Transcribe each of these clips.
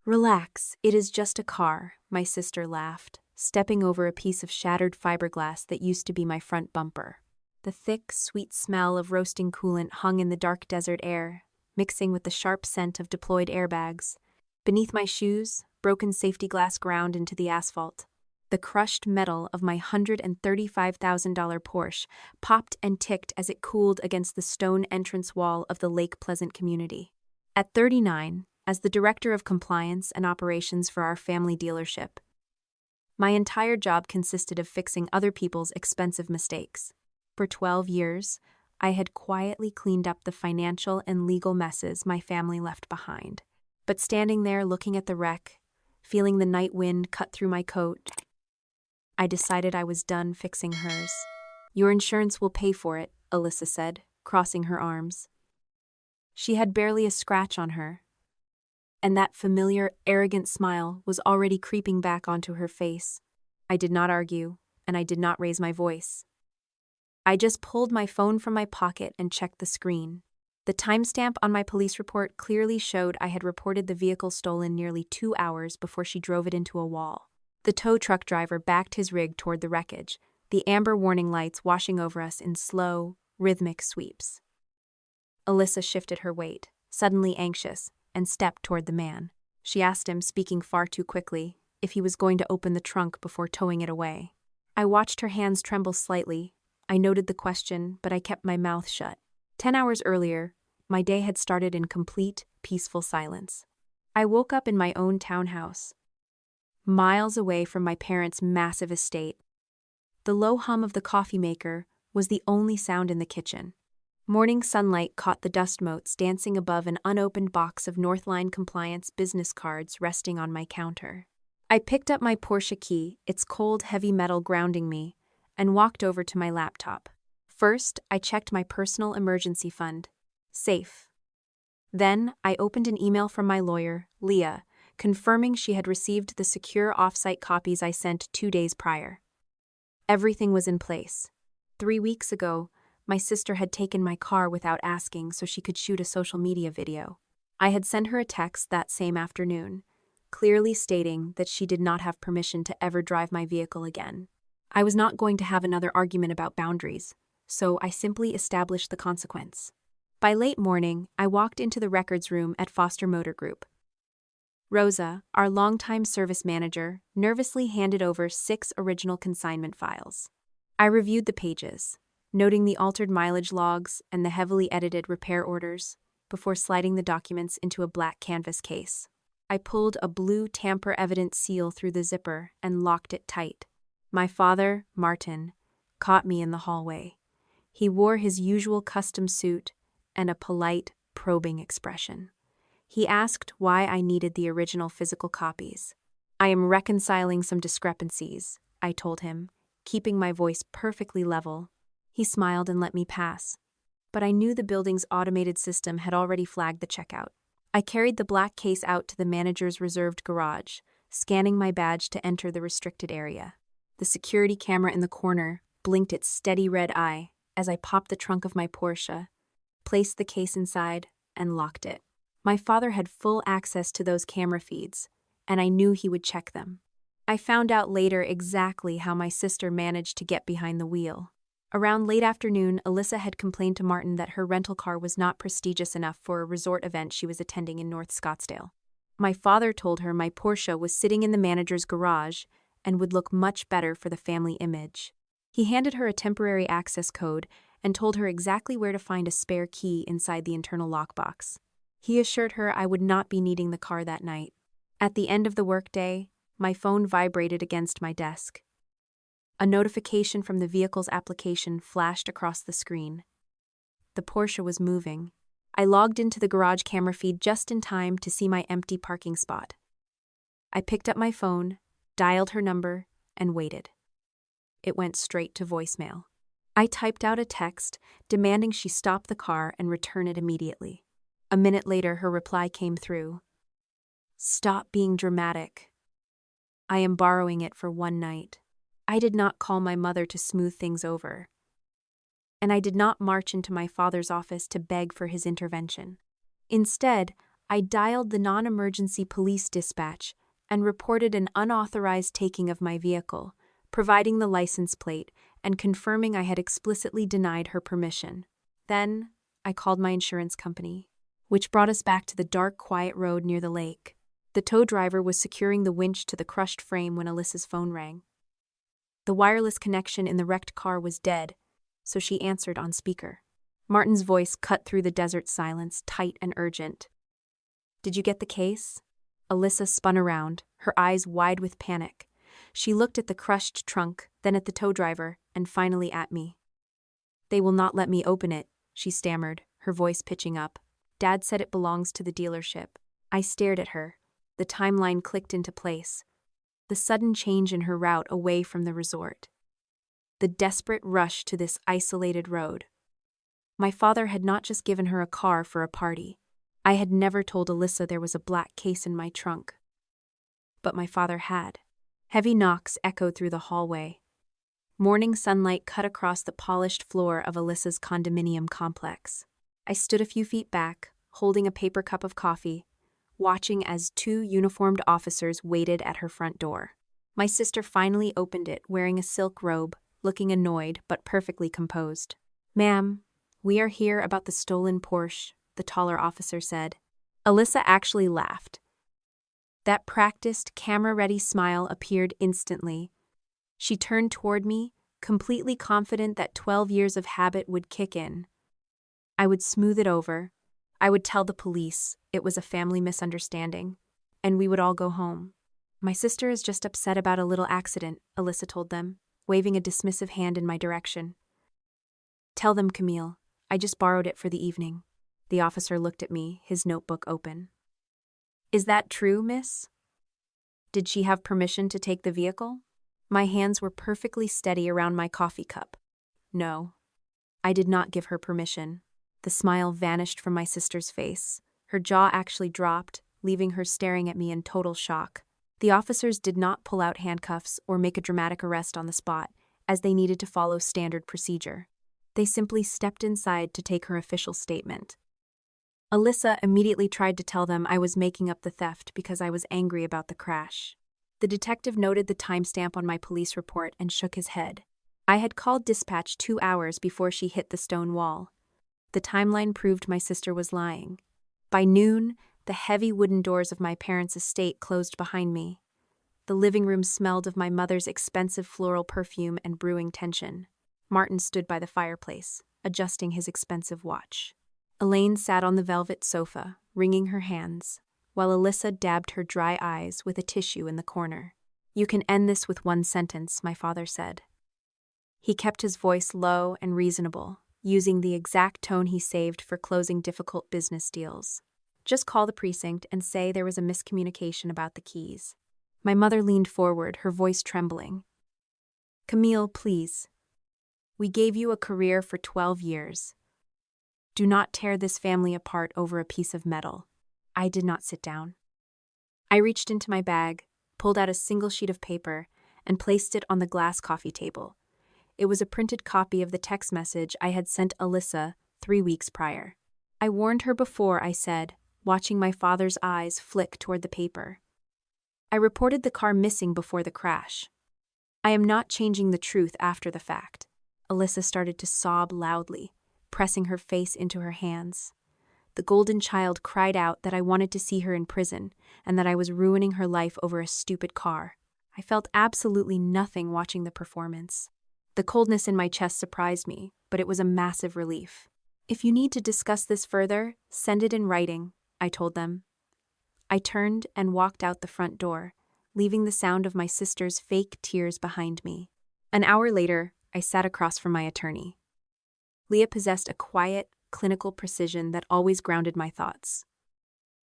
Relax, it is just a car, my sister laughed, stepping over a piece of shattered fiberglass that used to be my front bumper. The thick, sweet smell of roasting coolant hung in the dark desert air, mixing with the sharp scent of deployed airbags. Beneath my shoes, broken safety glass ground into the asphalt. The crushed metal of my $135,000 Porsche popped and ticked as it cooled against the stone entrance wall of the Lake Pleasant community. At 39, as the director of compliance and operations for our family dealership, my entire job consisted of fixing other people's expensive mistakes. For 12 years, I had quietly cleaned up the financial and legal messes my family left behind. But standing there looking at the wreck, feeling the night wind cut through my coat, I decided I was done fixing hers. "Your insurance will pay for it," Alyssa said, crossing her arms. She had barely a scratch on her, and that familiar, arrogant smile was already creeping back onto her face. I did not argue, and I did not raise my voice. I just pulled my phone from my pocket and checked the screen. The timestamp on my police report clearly showed I had reported the vehicle stolen nearly 2 hours before she drove it into a wall. The tow truck driver backed his rig toward the wreckage, the amber warning lights washing over us in slow, rhythmic sweeps. Alyssa shifted her weight, suddenly anxious, and stepped toward the man. She asked him, speaking far too quickly, if he was going to open the trunk before towing it away. I watched her hands tremble slightly. I noted the question, but I kept my mouth shut. 10 hours earlier, my day had started in complete, peaceful silence. I woke up in my own townhouse, miles away from my parents' massive estate. The low hum of the coffee maker was the only sound in the kitchen. Morning sunlight caught the dust motes dancing above an unopened box of Northline compliance business cards resting on my counter. I picked up my Porsche key, its cold, heavy metal grounding me, and walked over to my laptop. First, I checked my personal emergency fund. Safe. Then, I opened an email from my lawyer, Leah, confirming she had received the secure off-site copies I sent 2 days prior. Everything was in place. 3 weeks ago, my sister had taken my car without asking so she could shoot a social media video. I had sent her a text that same afternoon, clearly stating that she did not have permission to ever drive my vehicle again. I was not going to have another argument about boundaries, so I simply established the consequence. By late morning, I walked into the records room at Foster Motor Group. Rosa, our longtime service manager, nervously handed over 6 original consignment files. I reviewed the pages, noting the altered mileage logs and the heavily edited repair orders, before sliding the documents into a black canvas case. I pulled a blue tamper-evident seal through the zipper and locked it tight. My father, Martin, caught me in the hallway. He wore his usual custom suit and a polite, probing expression. He asked why I needed the original physical copies. "I am reconciling some discrepancies," I told him, keeping my voice perfectly level. He smiled and let me pass, but I knew the building's automated system had already flagged the checkout. I carried the black case out to the manager's reserved garage, scanning my badge to enter the restricted area. The security camera in the corner blinked its steady red eye as I popped the trunk of my Porsche, placed the case inside, and locked it. My father had full access to those camera feeds, and I knew he would check them. I found out later exactly how my sister managed to get behind the wheel. Around late afternoon, Alyssa had complained to Martin that her rental car was not prestigious enough for a resort event she was attending in North Scottsdale. My father told her my Porsche was sitting in the manager's garage and would look much better for the family image. He handed her a temporary access code and told her exactly where to find a spare key inside the internal lockbox. He assured her I would not be needing the car that night. At the end of the workday, my phone vibrated against my desk. A notification from the vehicle's application flashed across the screen. The Porsche was moving. I logged into the garage camera feed just in time to see my empty parking spot. I picked up my phone, dialed her number, and waited. It went straight to voicemail. I typed out a text demanding she stop the car and return it immediately. A minute later, her reply came through. "Stop being dramatic. I am borrowing it for one night." I did not call my mother to smooth things over, and I did not march into my father's office to beg for his intervention. Instead, I dialed the non-emergency police dispatch and reported an unauthorized taking of my vehicle, providing the license plate and confirming I had explicitly denied her permission. Then, I called my insurance company, which brought us back to the dark, quiet road near the lake. The tow driver was securing the winch to the crushed frame when Alyssa's phone rang. The wireless connection in the wrecked car was dead, so she answered on speaker. Martin's voice cut through the desert silence, tight and urgent. "Did you get the case?" Alyssa spun around, her eyes wide with panic. She looked at the crushed trunk, then at the tow driver, and finally at me. "They will not let me open it," she stammered, her voice pitching up. "Dad said it belongs to the dealership." I stared at her. The timeline clicked into place. The sudden change in her route away from the resort. The desperate rush to this isolated road. My father had not just given her a car for a party. I had never told Alyssa there was a black case in my trunk. But my father had. Heavy knocks echoed through the hallway. Morning sunlight cut across the polished floor of Alyssa's condominium complex. I stood a few feet back, holding a paper cup of coffee, watching as 2 uniformed officers waited at her front door. My sister finally opened it, wearing a silk robe, looking annoyed but perfectly composed. "Ma'am, we are here about the stolen Porsche," the taller officer said. Alyssa actually laughed. That practiced, camera-ready smile appeared instantly. She turned toward me, completely confident that 12 years of habit would kick in. I would smooth it over. I would tell the police it was a family misunderstanding, and we would all go home. "My sister is just upset about a little accident," Alyssa told them, waving a dismissive hand in my direction. "Tell them, Camille. I just borrowed it for the evening." The officer looked at me, his notebook open. "Is that true, miss? Did she have permission to take the vehicle?" My hands were perfectly steady around my coffee cup. "No, I did not give her permission." The smile vanished from my sister's face. Her jaw actually dropped, leaving her staring at me in total shock. The officers did not pull out handcuffs or make a dramatic arrest on the spot, as they needed to follow standard procedure. They simply stepped inside to take her official statement. Alyssa immediately tried to tell them I was making up the theft because I was angry about the crash. The detective noted the timestamp on my police report and shook his head. I had called dispatch 2 hours before she hit the stone wall. The timeline proved my sister was lying. By noon, the heavy wooden doors of my parents' estate closed behind me. The living room smelled of my mother's expensive floral perfume and brewing tension. Martin stood by the fireplace, adjusting his expensive watch. Elaine sat on the velvet sofa, wringing her hands, while Alyssa dabbed her dry eyes with a tissue in the corner. "You can end this with one sentence," my father said. He kept his voice low and reasonable, using the exact tone he saved for closing difficult business deals. "Just call the precinct and say there was a miscommunication about the keys." My mother leaned forward, her voice trembling. "Camille, please. We gave you a career for 12 years. Do not tear this family apart over a piece of metal." I did not sit down. I reached into my bag, pulled out a single sheet of paper, and placed it on the glass coffee table. It was a printed copy of the text message I had sent Alyssa 3 weeks prior. "I warned her before," I said, watching my father's eyes flick toward the paper. "I reported the car missing before the crash. I am not changing the truth after the fact." Alyssa started to sob loudly, pressing her face into her hands. The golden child cried out that I wanted to see her in prison and that I was ruining her life over a stupid car. I felt absolutely nothing watching the performance. The coldness in my chest surprised me, but it was a massive relief. "If you need to discuss this further, send it in writing," I told them. I turned and walked out the front door, leaving the sound of my sister's fake tears behind me. An hour later, I sat across from my attorney. Leah possessed a quiet, clinical precision that always grounded my thoughts.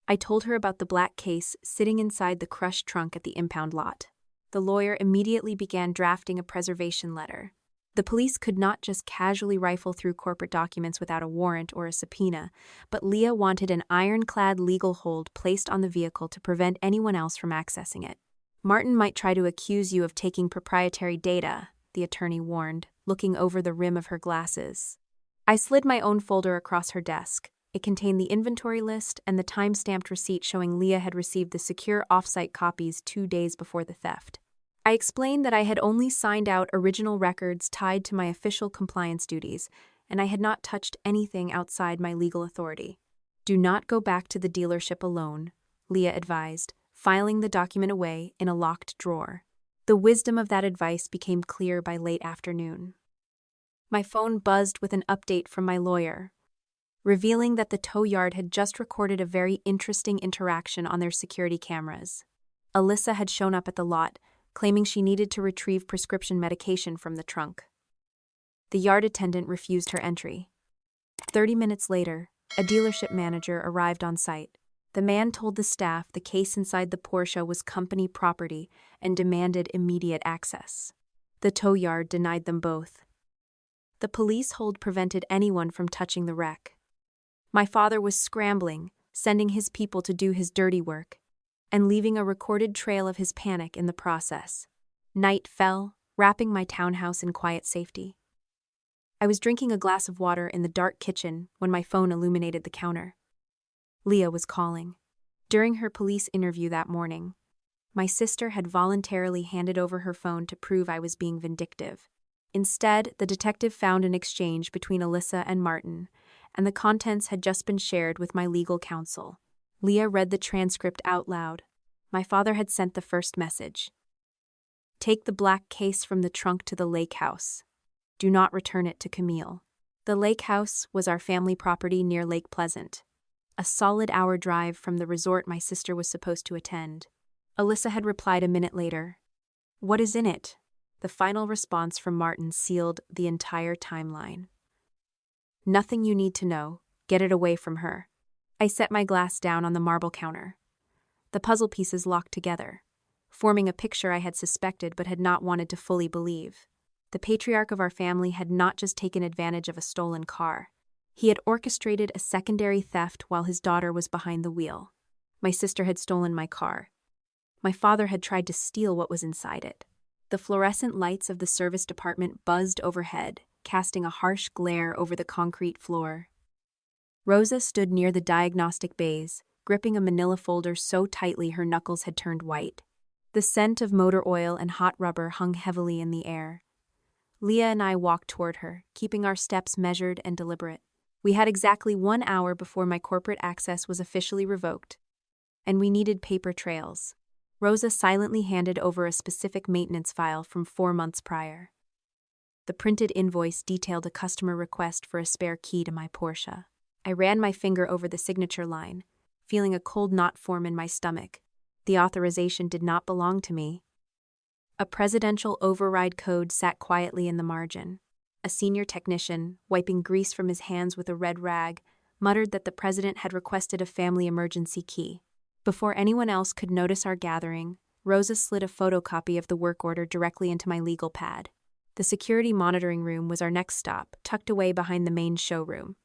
I told her about the black case sitting inside the crushed trunk at the impound lot. The lawyer immediately began drafting a preservation letter. The police could not just casually rifle through corporate documents without a warrant or a subpoena, but Leah wanted an ironclad legal hold placed on the vehicle to prevent anyone else from accessing it. "Martin might try to accuse you of taking proprietary data," the attorney warned, looking over the rim of her glasses. I slid my own folder across her desk, It contained the inventory list and the time-stamped receipt showing Leah had received the secure off-site copies 2 days before the theft. I explained that I had only signed out original records tied to my official compliance duties, and I had not touched anything outside my legal authority. "Do not go back to the dealership alone," Leah advised, filing the document away in a locked drawer. The wisdom of that advice became clear by late afternoon. My phone buzzed with an update from my lawyer, revealing that the tow yard had just recorded a very interesting interaction on their security cameras. Alyssa had shown up at the lot, claiming she needed to retrieve prescription medication from the trunk. The yard attendant refused her entry. 30 minutes later, a dealership manager arrived on site. The man told the staff the case inside the Porsche was company property and demanded immediate access. The tow yard denied them both. The police hold prevented anyone from touching the wreck. My father was scrambling, sending his people to do his dirty work, and leaving a recorded trail of his panic in the process. Night fell, wrapping my townhouse in quiet safety. I was drinking a glass of water in the dark kitchen when my phone illuminated the counter. Leah was calling. During her police interview that morning, my sister had voluntarily handed over her phone to prove I was being vindictive. Instead, the detective found an exchange between Alyssa and Martin, and the contents had just been shared with my legal counsel. Leah read the transcript out loud. My father had sent the first message. "Take the black case from the trunk to the lake house. Do not return it to Camille." The lake house was our family property near Lake Pleasant, a solid hour drive from the resort my sister was supposed to attend. Alyssa had replied a minute later, "What is in it?" The final response from Martin sealed the entire timeline. "Nothing you need to know. Get it away from her." I set my glass down on the marble counter. The puzzle pieces locked together, forming a picture I had suspected but had not wanted to fully believe. The patriarch of our family had not just taken advantage of a stolen car. He had orchestrated a secondary theft while his daughter was behind the wheel. My sister had stolen my car. My father had tried to steal what was inside it. The fluorescent lights of the service department buzzed overhead, casting a harsh glare over the concrete floor. Rosa stood near the diagnostic bays, gripping a manila folder so tightly her knuckles had turned white. The scent of motor oil and hot rubber hung heavily in the air. Leah and I walked toward her, keeping our steps measured and deliberate. We had exactly 1 hour before my corporate access was officially revoked, and we needed paper trails. Rosa silently handed over a specific maintenance file from 4 months prior. The printed invoice detailed a customer request for a spare key to my Porsche. I ran my finger over the signature line, feeling a cold knot form in my stomach. The authorization did not belong to me. A presidential override code sat quietly in the margin. A senior technician, wiping grease from his hands with a red rag, muttered that the president had requested a family emergency key. Before anyone else could notice our gathering, Rosa slid a photocopy of the work order directly into my legal pad. The security monitoring room was our next stop, tucked away behind the main showroom.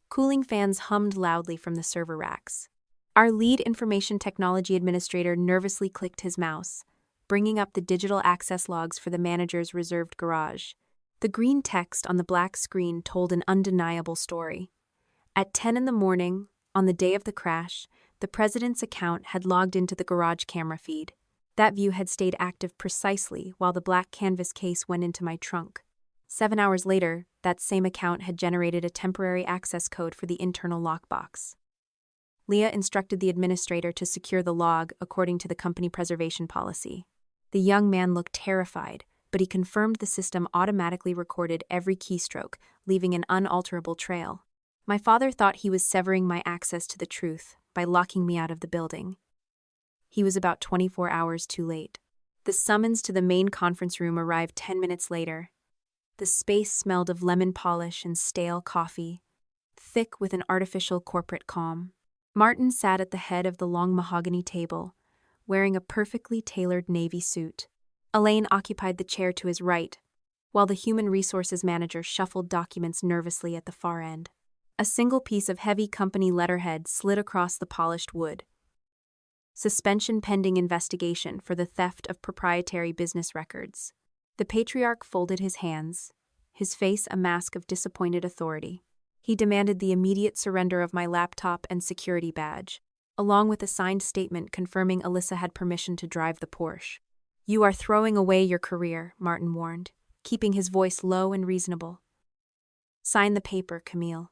Cooling fans hummed loudly from the server racks. Our lead information technology administrator nervously clicked his mouse, bringing up the digital access logs for the manager's reserved garage. The green text on the black screen told an undeniable story. At 10 in the morning, on the day of the crash, the president's account had logged into the garage camera feed. That view had stayed active precisely while the black canvas case went into my trunk. 7 hours later, that same account had generated a temporary access code for the internal lockbox. Leah instructed the administrator to secure the log according to the company preservation policy. The young man looked terrified, but he confirmed the system automatically recorded every keystroke, leaving an unalterable trail. My father thought he was severing my access to the truth by locking me out of the building. He was about 24 hours too late. The summons to the main conference room arrived 10 minutes later. The space smelled of lemon polish and stale coffee, thick with an artificial corporate calm. Martin sat at the head of the long mahogany table, wearing a perfectly tailored navy suit. Elaine occupied the chair to his right, while the human resources manager shuffled documents nervously at the far end. A single piece of heavy company letterhead slid across the polished wood. Suspension pending investigation for the theft of proprietary business records. The patriarch folded his hands, his face a mask of disappointed authority. He demanded the immediate surrender of my laptop and security badge, along with a signed statement confirming Alyssa had permission to drive the Porsche. "You are throwing away your career," Martin warned, keeping his voice low and reasonable. "Sign the paper, Camille.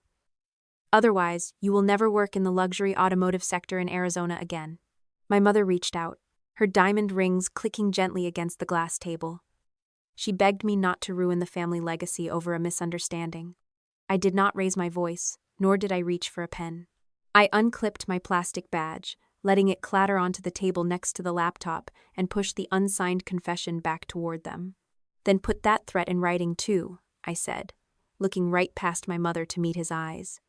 Otherwise, you will never work in the luxury automotive sector in Arizona again." My mother reached out, her diamond rings clicking gently against the glass table. She begged me not to ruin the family legacy over a misunderstanding. I did not raise my voice, nor did I reach for a pen. I unclipped my plastic badge, letting it clatter onto the table next to the laptop, and pushed the unsigned confession back toward them. "Then put that threat in writing too," I said, looking right past my mother to meet his eyes.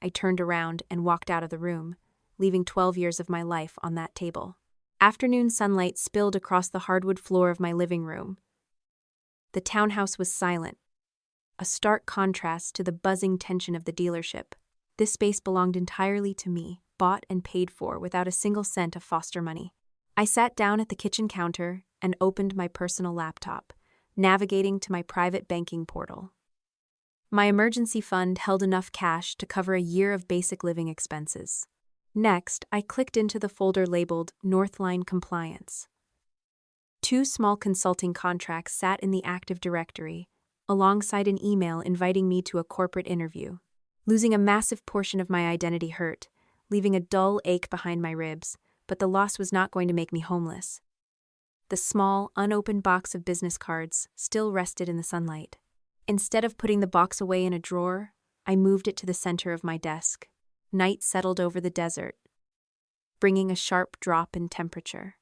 I turned around and walked out of the room, leaving 12 years of my life on that table. Afternoon sunlight spilled across the hardwood floor of my living room. The townhouse was silent, a stark contrast to the buzzing tension of the dealership. This space belonged entirely to me, bought and paid for without a single cent of foster money. I sat down at the kitchen counter and opened my personal laptop, navigating to my private banking portal. My emergency fund held enough cash to cover a year of basic living expenses. Next, I clicked into the folder labeled Northline Compliance. 2 small consulting contracts sat in the active directory, alongside an email inviting me to a corporate interview. Losing a massive portion of my identity hurt, leaving a dull ache behind my ribs, but the loss was not going to make me homeless. The small, unopened box of business cards still rested in the sunlight. Instead of putting the box away in a drawer, I moved it to the center of my desk. Night settled over the desert, bringing a sharp drop in temperature.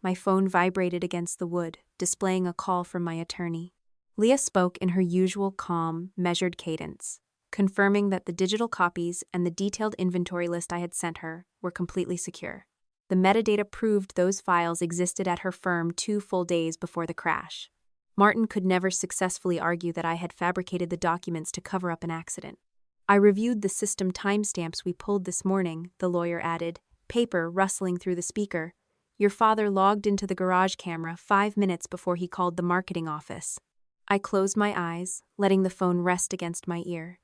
My phone vibrated against the wood, displaying a call from my attorney. Leah spoke in her usual calm, measured cadence, confirming that the digital copies and the detailed inventory list I had sent her were completely secure. The metadata proved those files existed at her firm 2 full days before the crash. Martin could never successfully argue that I had fabricated the documents to cover up an accident. "I reviewed the system timestamps we pulled this morning," the lawyer added, paper rustling through the speaker. "Your father logged into the garage camera 5 minutes before he called the marketing office." I closed my eyes, letting the phone rest against my ear.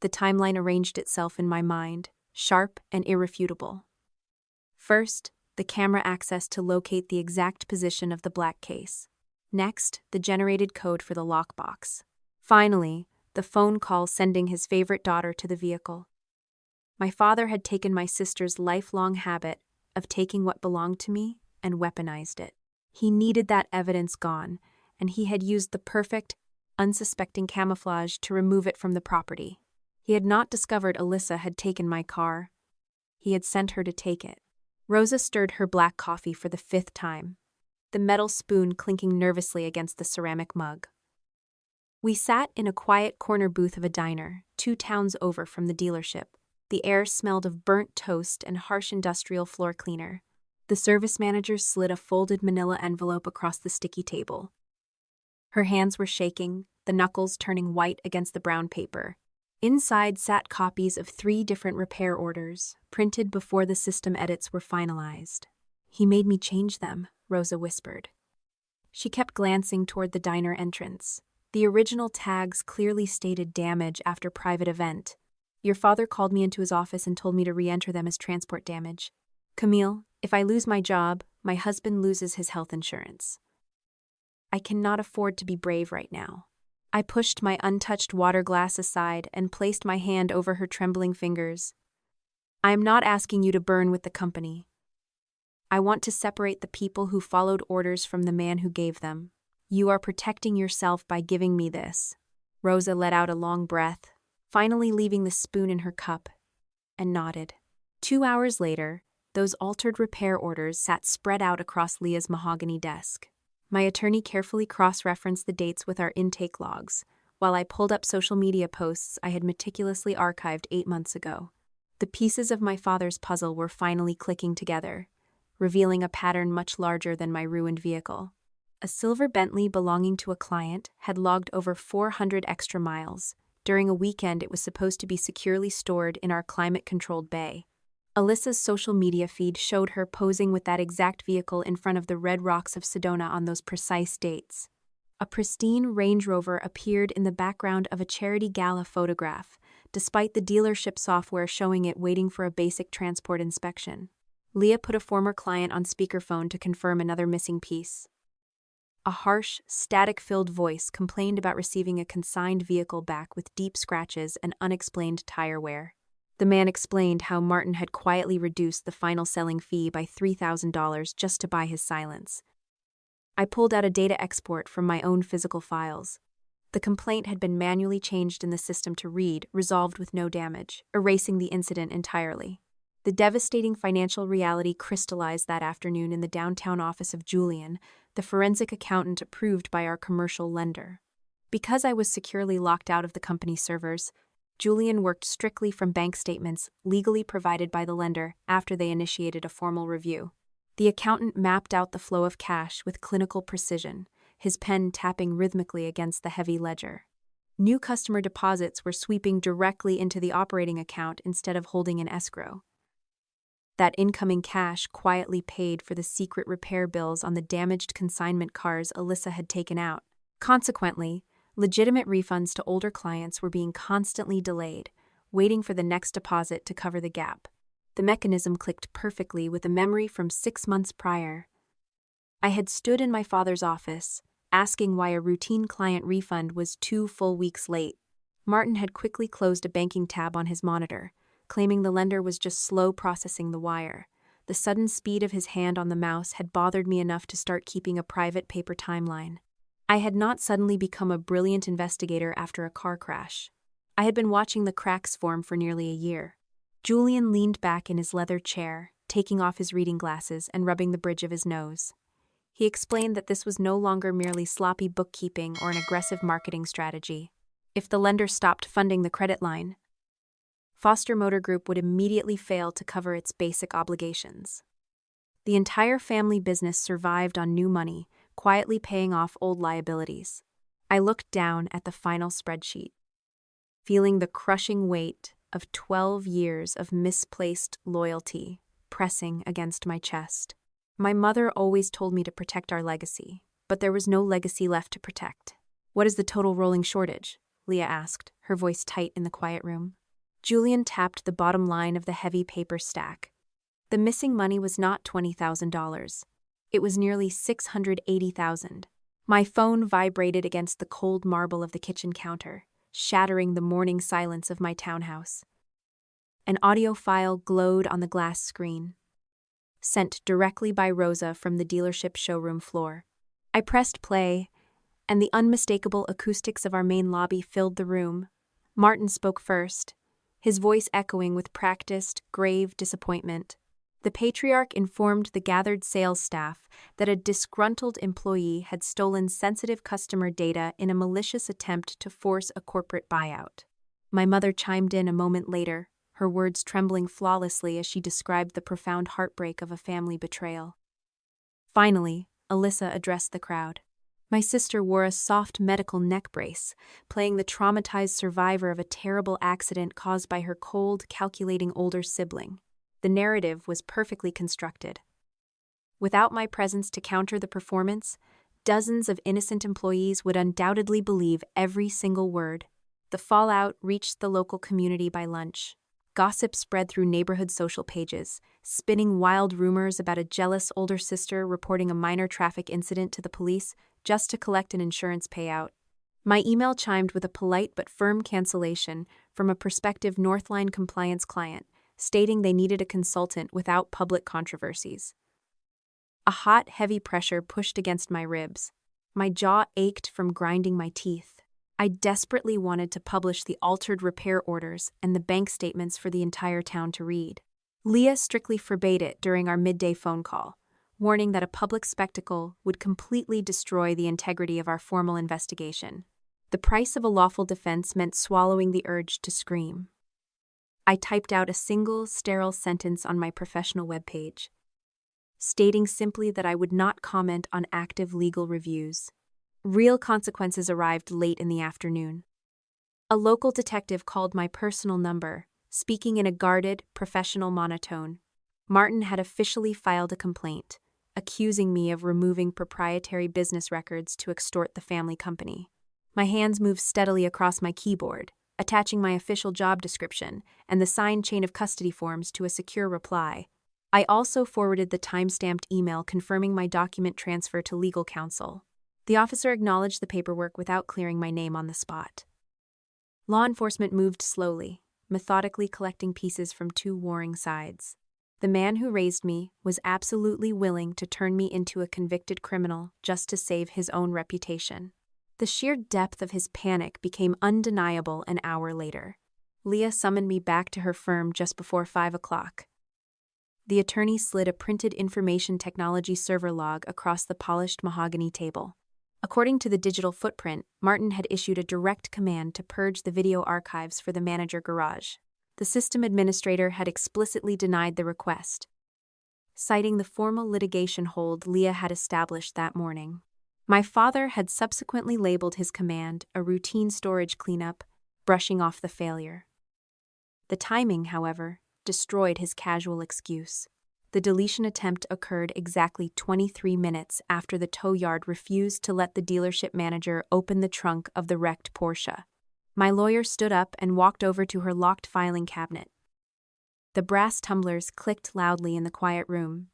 The timeline arranged itself in my mind, sharp and irrefutable. First, the camera access to locate the exact position of the black case. Next, the generated code for the lockbox. Finally, the phone call sending his favorite daughter to the vehicle. My father had taken my sister's lifelong habit of taking what belonged to me and weaponized it. He needed that evidence gone, and he had used the perfect, unsuspecting camouflage to remove it from the property. He had not discovered Alyssa had taken my car. He had sent her to take it. Rosa stirred her black coffee for the 5th time, the metal spoon clinking nervously against the ceramic mug. We sat in a quiet corner booth of a diner, 2 towns over from the dealership. The air smelled of burnt toast and harsh industrial floor cleaner. The service manager slid a folded manila envelope across the sticky table. Her hands were shaking, the knuckles turning white against the brown paper. Inside sat copies of 3 different repair orders, printed before the system edits were finalized. "He made me change them," Rosa whispered. She kept glancing toward the diner entrance. The original tags clearly stated damage after private event. "Your father called me into his office and told me to re-enter them as transport damage. Camille, if I lose my job, my husband loses his health insurance. I cannot afford to be brave right now." I pushed my untouched water glass aside and placed my hand over her trembling fingers. "I am not asking you to burn with the company. I want to separate the people who followed orders from the man who gave them. You are protecting yourself by giving me this." Rosa let out a long breath, finally leaving the spoon in her cup, and nodded. 2 hours later, those altered repair orders sat spread out across Leah's mahogany desk. My attorney carefully cross-referenced the dates with our intake logs, while I pulled up social media posts I had meticulously archived 8 months ago. The pieces of my father's puzzle were finally clicking together, revealing a pattern much larger than my ruined vehicle. A silver Bentley belonging to a client had logged over 400 extra miles. During a weekend, it was supposed to be securely stored in our climate-controlled bay. Alyssa's social media feed showed her posing with that exact vehicle in front of the red rocks of Sedona on those precise dates. A pristine Range Rover appeared in the background of a charity gala photograph, despite the dealership software showing it waiting for a basic transport inspection. Leah put a former client on speakerphone to confirm another missing piece. A harsh, static-filled voice complained about receiving a consigned vehicle back with deep scratches and unexplained tire wear. The man explained how Martin had quietly reduced the final selling fee by $3,000 just to buy his silence. I pulled out a data export from my own physical files. The complaint had been manually changed in the system to read, resolved with no damage, erasing the incident entirely. The devastating financial reality crystallized that afternoon in the downtown office of Julian, the forensic accountant approved by our commercial lender. Because I was securely locked out of the company's servers, Julian worked strictly from bank statements legally provided by the lender after they initiated a formal review. The accountant mapped out the flow of cash with clinical precision, his pen tapping rhythmically against the heavy ledger. New customer deposits were sweeping directly into the operating account instead of holding in escrow. That incoming cash quietly paid for the secret repair bills on the damaged consignment cars Alyssa had taken out. Consequently, legitimate refunds to older clients were being constantly delayed, waiting for the next deposit to cover the gap. The mechanism clicked perfectly with a memory from 6 months prior. I had stood in my father's office, asking why a routine client refund was 2 full weeks late. Martin had quickly closed a banking tab on his monitor, claiming the lender was just slow processing the wire. The sudden speed of his hand on the mouse had bothered me enough to start keeping a private paper timeline. I had not suddenly become a brilliant investigator after a car crash. I had been watching the cracks form for nearly a year. Julian leaned back in his leather chair, taking off his reading glasses and rubbing the bridge of his nose. He explained that this was no longer merely sloppy bookkeeping or an aggressive marketing strategy. If the lender stopped funding the credit line, Foster Motor Group would immediately fail to cover its basic obligations. The entire family business survived on new money, quietly paying off old liabilities. I looked down at the final spreadsheet, feeling the crushing weight of 12 years of misplaced loyalty pressing against my chest. My mother always told me to protect our legacy, but there was no legacy left to protect. "What is the total rolling shortage?" Leah asked, her voice tight in the quiet room. Julian tapped the bottom line of the heavy paper stack. The missing money was not $20,000. It was nearly $680,000. My phone vibrated against the cold marble of the kitchen counter, shattering the morning silence of my townhouse. An audio file glowed on the glass screen, sent directly by Rosa from the dealership showroom floor. I pressed play, and the unmistakable acoustics of our main lobby filled the room. Martin spoke first, his voice echoing with practiced, grave disappointment. The patriarch informed the gathered sales staff that a disgruntled employee had stolen sensitive customer data in a malicious attempt to force a corporate buyout. My mother chimed in a moment later, her words trembling flawlessly as she described the profound heartbreak of a family betrayal. Finally, Alyssa addressed the crowd. My sister wore a soft medical neck brace, playing the traumatized survivor of a terrible accident caused by her cold, calculating older sibling. The narrative was perfectly constructed. Without my presence to counter the performance, dozens of innocent employees would undoubtedly believe every single word. The fallout reached the local community by lunch. Gossip spread through neighborhood social pages, spinning wild rumors about a jealous older sister reporting a minor traffic incident to the police just to collect an insurance payout. My email chimed with a polite but firm cancellation from a prospective Northline compliance client, stating they needed a consultant without public controversies. A hot, heavy pressure pushed against my ribs. My jaw ached from grinding my teeth. I desperately wanted to publish the altered repair orders and the bank statements for the entire town to read. Leah strictly forbade it during our midday phone call, warning that a public spectacle would completely destroy the integrity of our formal investigation. The price of a lawful defense meant swallowing the urge to scream. I typed out a single, sterile sentence on my professional webpage, stating simply that I would not comment on active legal reviews. Real consequences arrived late in the afternoon. A local detective called my personal number, speaking in a guarded, professional monotone. Martin had officially filed a complaint, accusing me of removing proprietary business records to extort the family company. My hands moved steadily across my keyboard, attaching my official job description and the signed chain of custody forms to a secure reply. I also forwarded the time-stamped email confirming my document transfer to legal counsel. The officer acknowledged the paperwork without clearing my name on the spot. Law enforcement moved slowly, methodically collecting pieces from two warring sides. The man who raised me was absolutely willing to turn me into a convicted criminal just to save his own reputation. The sheer depth of his panic became undeniable an hour later. Leah summoned me back to her firm just before 5 o'clock. The attorney slid a printed information technology server log across the polished mahogany table. According to the digital footprint, Martin had issued a direct command to purge the video archives for the manager garage. The system administrator had explicitly denied the request, citing the formal litigation hold Leah had established that morning. My father had subsequently labeled his command a routine storage cleanup, brushing off the failure. The timing, however, destroyed his casual excuse. The deletion attempt occurred exactly 23 minutes after the tow yard refused to let the dealership manager open the trunk of the wrecked Porsche. My lawyer stood up and walked over to her locked filing cabinet. The brass tumblers clicked loudly in the quiet room.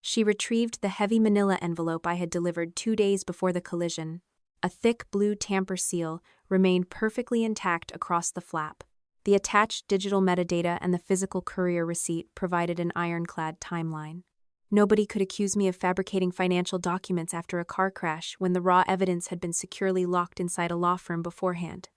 She retrieved the heavy manila envelope I had delivered 2 days before the collision. A thick blue tamper seal remained perfectly intact across the flap. The attached digital metadata and the physical courier receipt provided an ironclad timeline. Nobody could accuse me of fabricating financial documents after a car crash when the raw evidence had been securely locked inside a law firm beforehand.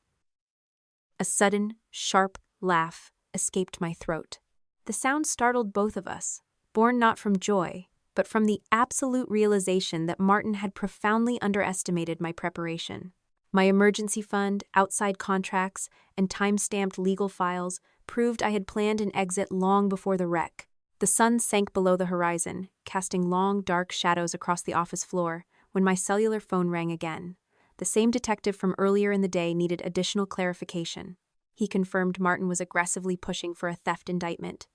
A sudden, sharp laugh escaped my throat. The sound startled both of us, born not from joy, but from the absolute realization that Martin had profoundly underestimated my preparation. My emergency fund, outside contracts, and time-stamped legal files proved I had planned an exit long before the wreck. The sun sank below the horizon, casting long, dark shadows across the office floor, when my cellular phone rang again. The same detective from earlier in the day needed additional clarification. He confirmed Martin was aggressively pushing for a theft indictment.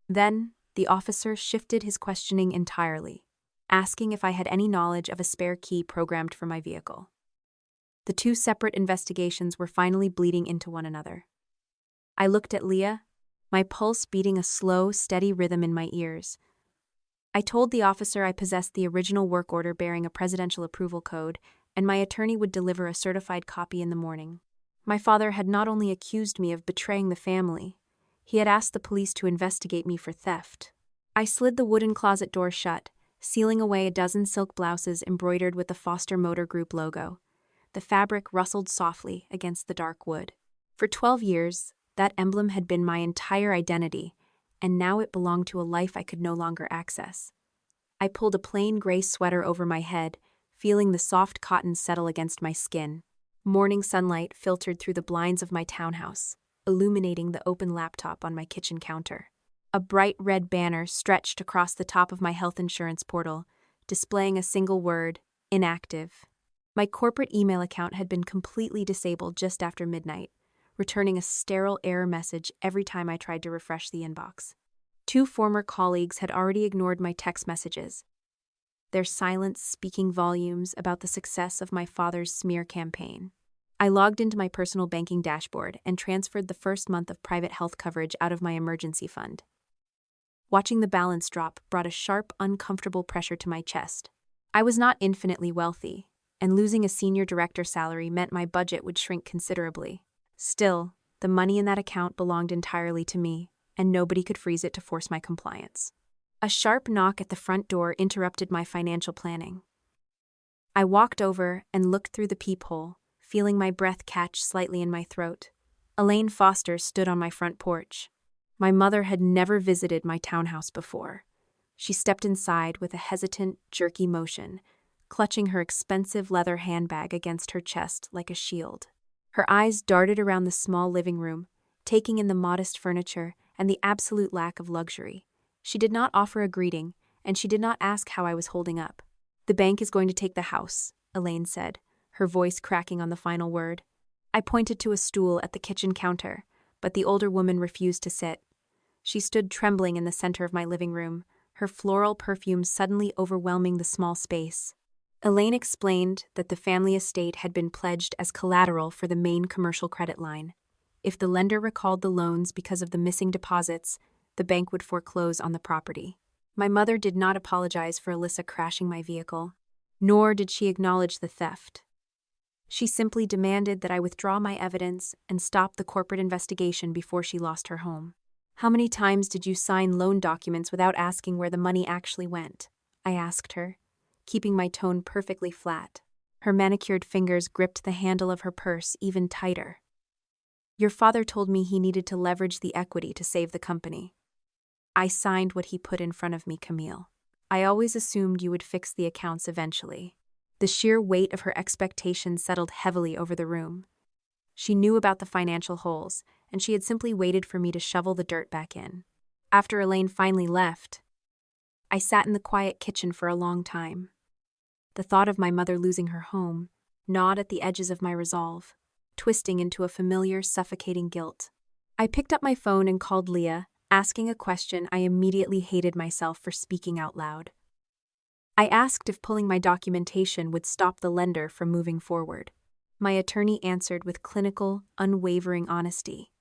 Then, the officer shifted his questioning entirely, asking if I had any knowledge of a spare key programmed for my vehicle. The two separate investigations were finally bleeding into one another. I looked at Leah, my pulse beating a slow, steady rhythm in my ears. I told the officer I possessed the original work order bearing a presidential approval code, and my attorney would deliver a certified copy in the morning. My father had not only accused me of betraying the family, he had asked the police to investigate me for theft. I slid the wooden closet door shut, sealing away a dozen silk blouses embroidered with the Foster Motor Group logo. The fabric rustled softly against the dark wood. For 12 years, that emblem had been my entire identity, and now it belonged to a life I could no longer access. I pulled a plain gray sweater over my head, feeling the soft cotton settle against my skin. Morning sunlight filtered through the blinds of my townhouse, illuminating the open laptop on my kitchen counter. A bright red banner stretched across the top of my health insurance portal, displaying a single word, inactive. My corporate email account had been completely disabled just after midnight, returning a sterile error message every time I tried to refresh the inbox. 2 former colleagues had already ignored my text messages, their silence speaking volumes about the success of my father's smear campaign. I logged into my personal banking dashboard and transferred the first month of private health coverage out of my emergency fund. Watching the balance drop brought a sharp, uncomfortable pressure to my chest. I was not infinitely wealthy, and losing a senior director salary meant my budget would shrink considerably. Still, the money in that account belonged entirely to me, and nobody could freeze it to force my compliance. A sharp knock at the front door interrupted my financial planning. I walked over and looked through the peephole, feeling my breath catch slightly in my throat. Elaine Foster stood on my front porch. My mother had never visited my townhouse before. She stepped inside with a hesitant, jerky motion, clutching her expensive leather handbag against her chest like a shield. Her eyes darted around the small living room, taking in the modest furniture and the absolute lack of luxury. She did not offer a greeting, and she did not ask how I was holding up. "The bank is going to take the house," Elaine said, her voice cracking on the final word. I pointed to a stool at the kitchen counter, but the older woman refused to sit. She stood trembling in the center of my living room, her floral perfume suddenly overwhelming the small space. Elaine explained that the family estate had been pledged as collateral for the main commercial credit line. If the lender recalled the loans because of the missing deposits, the bank would foreclose on the property. My mother did not apologize for Alyssa crashing my vehicle, nor did she acknowledge the theft. She simply demanded that I withdraw my evidence and stop the corporate investigation before she lost her home. "How many times did you sign loan documents without asking where the money actually went?" I asked her, keeping my tone perfectly flat. Her manicured fingers gripped the handle of her purse even tighter. "Your father told me he needed to leverage the equity to save the company. I signed what he put in front of me, Camille. I always assumed you would fix the accounts eventually." The sheer weight of her expectations settled heavily over the room. She knew about the financial holes, and she had simply waited for me to shovel the dirt back in. After Elaine finally left, I sat in the quiet kitchen for a long time. The thought of my mother losing her home gnawed at the edges of my resolve, twisting into a familiar, suffocating guilt. I picked up my phone and called Leah, asking a question I immediately hated myself for speaking out loud. I asked if pulling my documentation would stop the lender from moving forward. My attorney answered with clinical, unwavering honesty.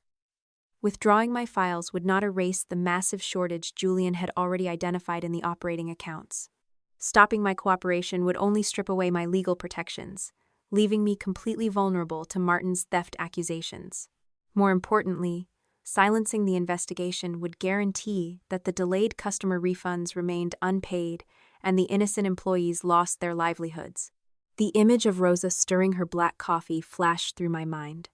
Withdrawing my files would not erase the massive shortage Julian had already identified in the operating accounts. Stopping my cooperation would only strip away my legal protections, leaving me completely vulnerable to Martin's theft accusations. More importantly, silencing the investigation would guarantee that the delayed customer refunds remained unpaid and the innocent employees lost their livelihoods. The image of Rosa stirring her black coffee flashed through my mind.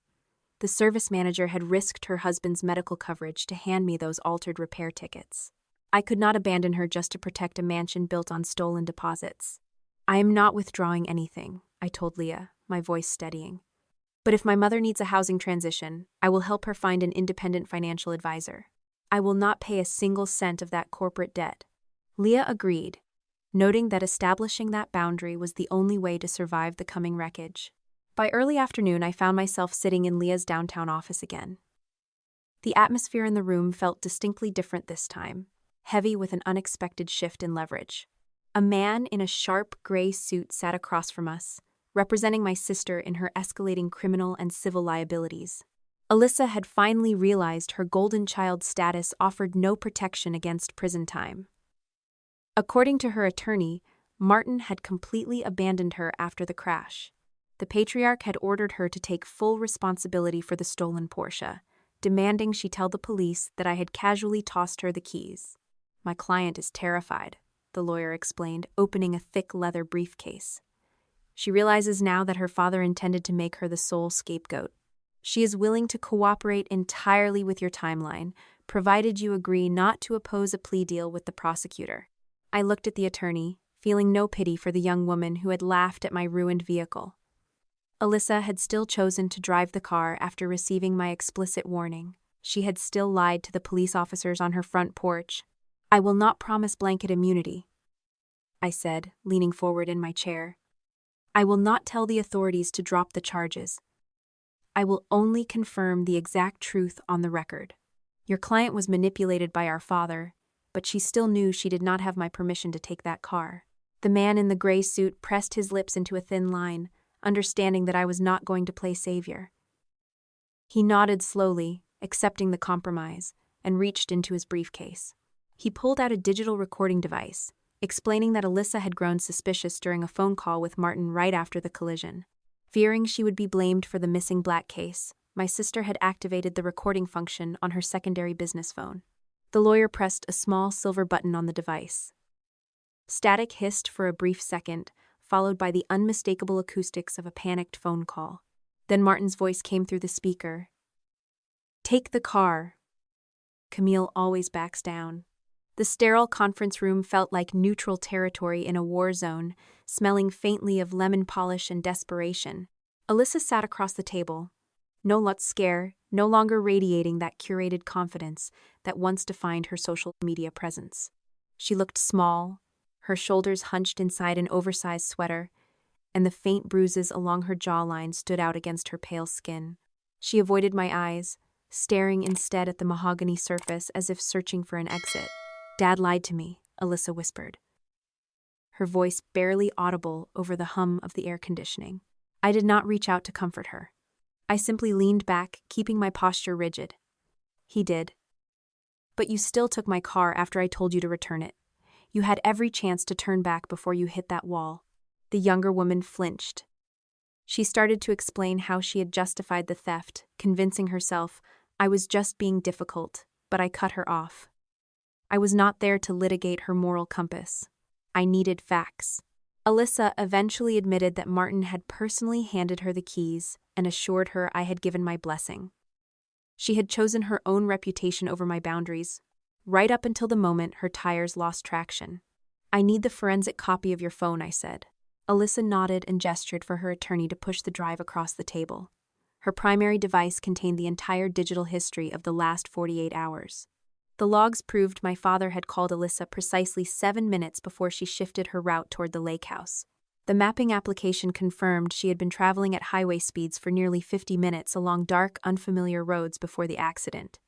The service manager had risked her husband's medical coverage to hand me those altered repair tickets. I could not abandon her just to protect a mansion built on stolen deposits. "I am not withdrawing anything," I told Leah, my voice steadying. "But if my mother needs a housing transition, I will help her find an independent financial advisor. I will not pay a single cent of that corporate debt." Leah agreed, noting that establishing that boundary was the only way to survive the coming wreckage. By early afternoon, I found myself sitting in Leah's downtown office again. The atmosphere in the room felt distinctly different this time, heavy with an unexpected shift in leverage. A man in a sharp gray suit sat across from us, representing my sister in her escalating criminal and civil liabilities. Alyssa had finally realized her golden child status offered no protection against prison time. According to her attorney, Martin had completely abandoned her after the crash. The patriarch had ordered her to take full responsibility for the stolen Porsche, demanding she tell the police that I had casually tossed her the keys. "My client is terrified," the lawyer explained, opening a thick leather briefcase. "She realizes now that her father intended to make her the sole scapegoat. She is willing to cooperate entirely with your timeline, provided you agree not to oppose a plea deal with the prosecutor." I looked at the attorney, feeling no pity for the young woman who had laughed at my ruined vehicle. Alyssa had still chosen to drive the car after receiving my explicit warning. She had still lied to the police officers on her front porch. "I will not promise blanket immunity," I said, leaning forward in my chair. "I will not tell the authorities to drop the charges. I will only confirm the exact truth on the record. Your client was manipulated by our father, but she still knew she did not have my permission to take that car." The man in the gray suit pressed his lips into a thin line, understanding that I was not going to play savior. He nodded slowly, accepting the compromise, and reached into his briefcase. He pulled out a digital recording device, explaining that Alyssa had grown suspicious during a phone call with Martin right after the collision. Fearing she would be blamed for the missing black case, my sister had activated the recording function on her secondary business phone. The lawyer pressed a small silver button on the device. Static hissed for a brief second, followed by the unmistakable acoustics of a panicked phone call. Then Martin's voice came through the speaker. "Take the car." Camille always backs down. The sterile conference room felt like neutral territory in a war zone, smelling faintly of lemon polish and desperation. Alyssa sat across the table, no less scare, no longer radiating that curated confidence that once defined her social media presence. She looked small, her shoulders hunched inside an oversized sweater, and the faint bruises along her jawline stood out against her pale skin. She avoided my eyes, staring instead at the mahogany surface as if searching for an exit. "Dad lied to me," Alyssa whispered, her voice barely audible over the hum of the air conditioning. I did not reach out to comfort her. I simply leaned back, keeping my posture rigid. He did. But you still took my car after I told you to return it. You had every chance to turn back before you hit that wall. The younger woman flinched. She started to explain how she had justified the theft, convincing herself I was just being difficult, but I cut her off. I was not there to litigate her moral compass. I needed facts. Alyssa eventually admitted that Martin had personally handed her the keys and assured her I had given my blessing. She had chosen her own reputation over my boundaries, right up until the moment her tires lost traction. I need the forensic copy of your phone, I said. Alyssa nodded and gestured for her attorney to push the drive across the table. Her primary device contained the entire digital history of the last 48 hours. The logs proved my father had called Alyssa precisely 7 minutes before she shifted her route toward the lake house. The mapping application confirmed she had been traveling at highway speeds for nearly 50 minutes along dark, unfamiliar roads before the accident.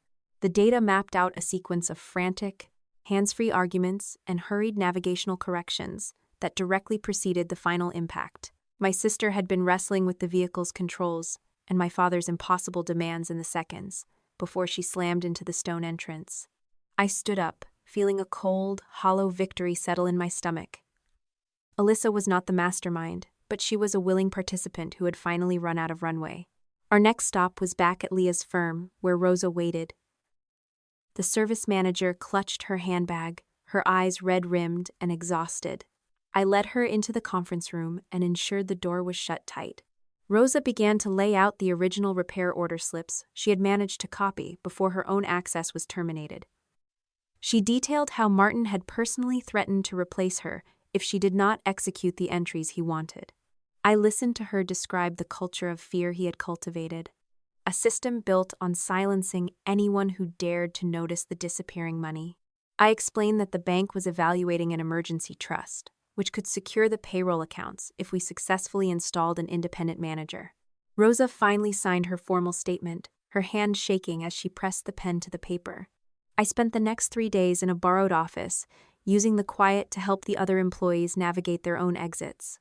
The data mapped out a sequence of frantic, hands-free arguments and hurried navigational corrections that directly preceded the final impact. My sister had been wrestling with the vehicle's controls and my father's impossible demands in the seconds before she slammed into the stone entrance. I stood up, feeling a cold, hollow victory settle in my stomach. Alyssa was not the mastermind, but she was a willing participant who had finally run out of runway. Our next stop was back at Leah's firm, where Rosa waited. The service manager clutched her handbag, her eyes red-rimmed and exhausted. I led her into the conference room and ensured the door was shut tight. Rosa began to lay out the original repair order slips she had managed to copy before her own access was terminated. She detailed how Martin had personally threatened to replace her if she did not execute the entries he wanted. I listened to her describe the culture of fear he had cultivated, a system built on silencing anyone who dared to notice the disappearing money. I explained that the bank was evaluating an emergency trust, which could secure the payroll accounts if we successfully installed an independent manager. Rosa finally signed her formal statement, her hand shaking as she pressed the pen to the paper. I spent the next 3 days in a borrowed office, using the quiet to help the other employees navigate their own exits.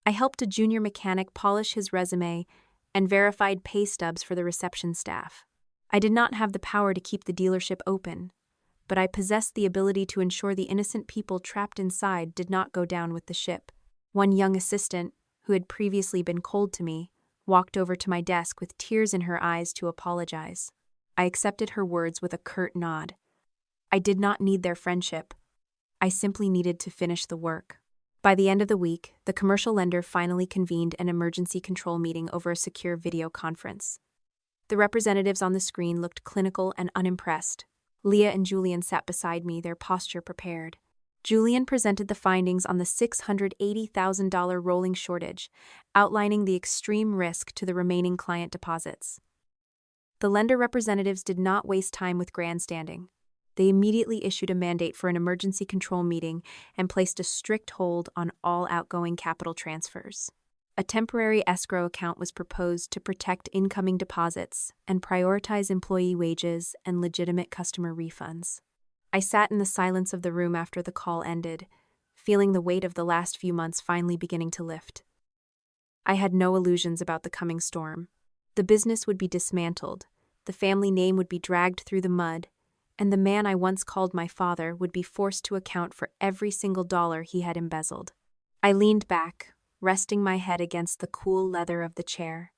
I helped a junior mechanic polish his resume and verified pay stubs for the reception staff. I did not have the power to keep the dealership open, but I possessed the ability to ensure the innocent people trapped inside did not go down with the ship. One young assistant, who had previously been cold to me, walked over to my desk with tears in her eyes to apologize. I accepted her words with a curt nod. I did not need their friendship. I simply needed to finish the work. By the end of the week, the commercial lender finally convened an emergency control meeting over a secure video conference. The representatives on the screen looked clinical and unimpressed. Leah and Julian sat beside me, their posture prepared. Julian presented the findings on the $680,000 rolling shortage, outlining the extreme risk to the remaining client deposits. The lender representatives did not waste time with grandstanding. They immediately issued a mandate for an emergency control meeting and placed a strict hold on all outgoing capital transfers. A temporary escrow account was proposed to protect incoming deposits and prioritize employee wages and legitimate customer refunds. I sat in the silence of the room after the call ended, feeling the weight of the last few months finally beginning to lift. I had no illusions about the coming storm. The business would be dismantled, the family name would be dragged through the mud, and the man I once called my father would be forced to account for every single dollar he had embezzled. I leaned back, resting my head against the cool leather of the chair.